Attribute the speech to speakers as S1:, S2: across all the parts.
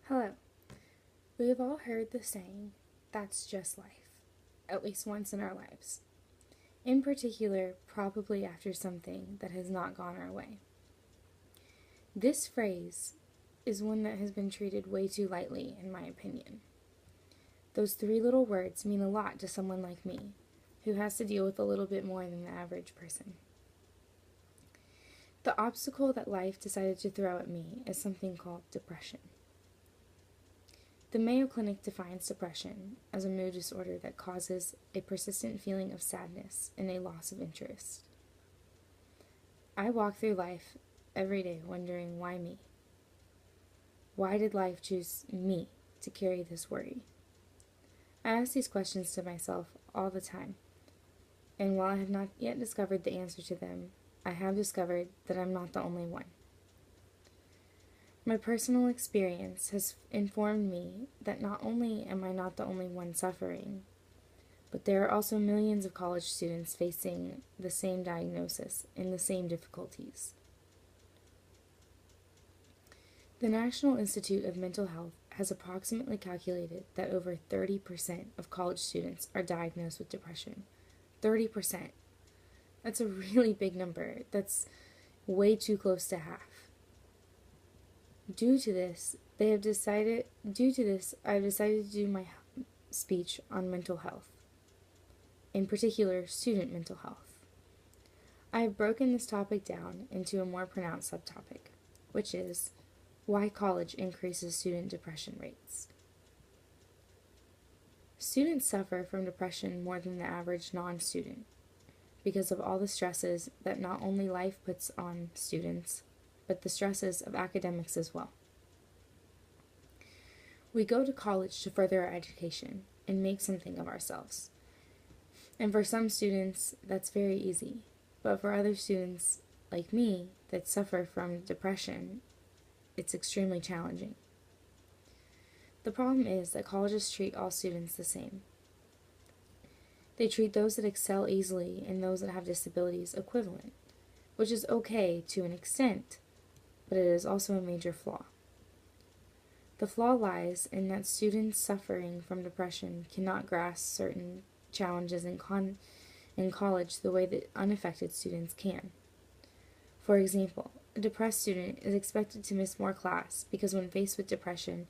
S1: Hello. We have all heard the saying, that's just life, at least once in our lives. In particular, probably after something that has not gone our way. This phrase is one that has been treated way too lightly, in my opinion. Those three little words mean a lot to someone like me, who has to deal with a little bit more than the average person. The obstacle that life decided to throw at me is something called depression. The Mayo Clinic defines depression as a mood disorder that causes a persistent feeling of sadness and a loss of interest. I walk through life every day wondering, why me? Why did life choose me to carry this worry? I ask these questions to myself all the time, and while I have not yet discovered the answer to them, I have discovered that I'm not the only one. My personal experience has informed me that not only am I not the only one suffering, but there are also millions of college students facing the same diagnosis and the same difficulties. The National Institute of Mental Health has approximately calculated that over 30% of college students are diagnosed with depression. 30%. That's a really big number. That's way too close to half. Due to this, I've decided to do my speech on mental health, in particular, student mental health. I have broken this topic down into a more pronounced subtopic, which is why college increases student depression rates. Students suffer from depression more than the average non-student because of all the stresses that not only life puts on students, but the stresses of academics as well. We go to college to further our education and make something of ourselves. And for some students, that's very easy. But for other students, like me, that suffer from depression, it's extremely challenging. The problem is that colleges treat all students the same. They treat those that excel easily and those that have disabilities equivalent, which is okay to an extent, but it is also a major flaw. The flaw lies in that students suffering from depression cannot grasp certain challenges in college the way that unaffected students can. For example, a depressed student is expected to miss more class because when faced with depression,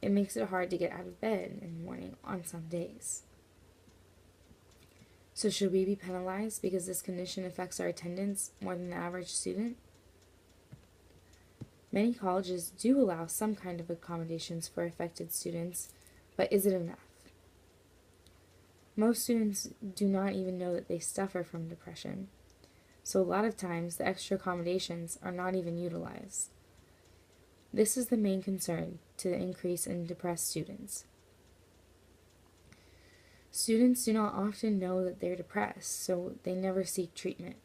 S1: it makes it hard to get out of bed in the morning on some days. So should we be penalized because this condition affects our attendance more than the average student? Many colleges do allow some kind of accommodations for affected students, but is it enough? Most students do not even know that they suffer from depression, so a lot of times the extra accommodations are not even utilized. This is the main concern to the increase in depressed students. Students do not often know that they're depressed, so they never seek treatment,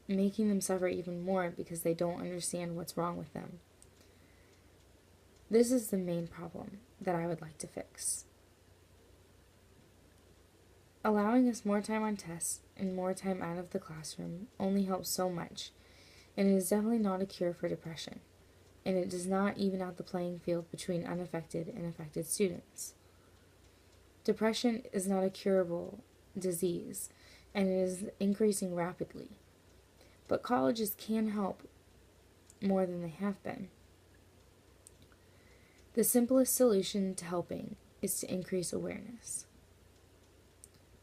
S1: making them suffer even more because they don't understand what's wrong with them. This is the main problem that I would like to fix. Allowing us more time on tests and more time out of the classroom only helps so much, and it is definitely not a cure for depression, and it does not even out the playing field between unaffected and affected students. Depression is not a curable disease, and it is increasing rapidly. But colleges can help more than they have been. The simplest solution to helping is to increase awareness.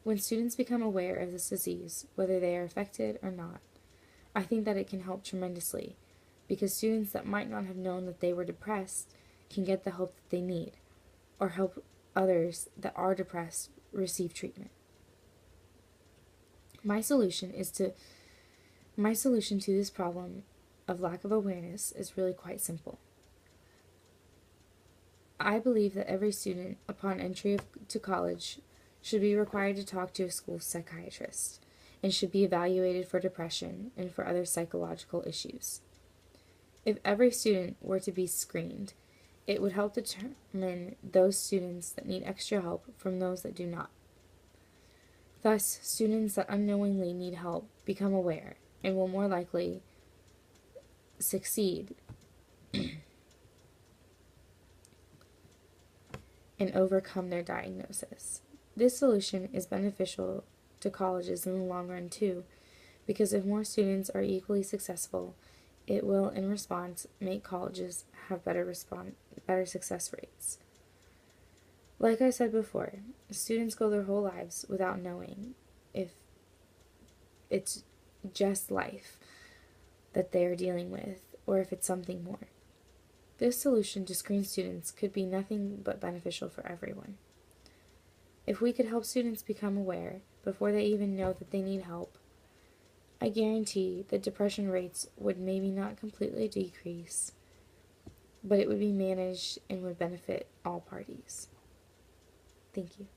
S1: When students become aware of this disease, whether they are affected or not, I think that it can help tremendously, because students that might not have known that they were depressed can get the help that they need, or help others that are depressed receive treatment. My solution to this problem of lack of awareness is really quite simple. I believe that every student, upon entry to college, should be required to talk to a school psychiatrist and should be evaluated for depression and for other psychological issues. If every student were to be screened, it would help determine those students that need extra help from those that do not. Thus, students that unknowingly need help become aware and will more likely succeed and overcome their diagnosis. This solution is beneficial to colleges in the long run too, because if more students are equally successful, it will, in response, make colleges have better success rates. Like I said before, students go their whole lives without knowing if it's just life that they are dealing with, or if it's something more. This solution to screen students could be nothing but beneficial for everyone. If we could help students become aware before they even know that they need help, I guarantee that depression rates would maybe not completely decrease, but it would be managed and would benefit all parties. Thank you.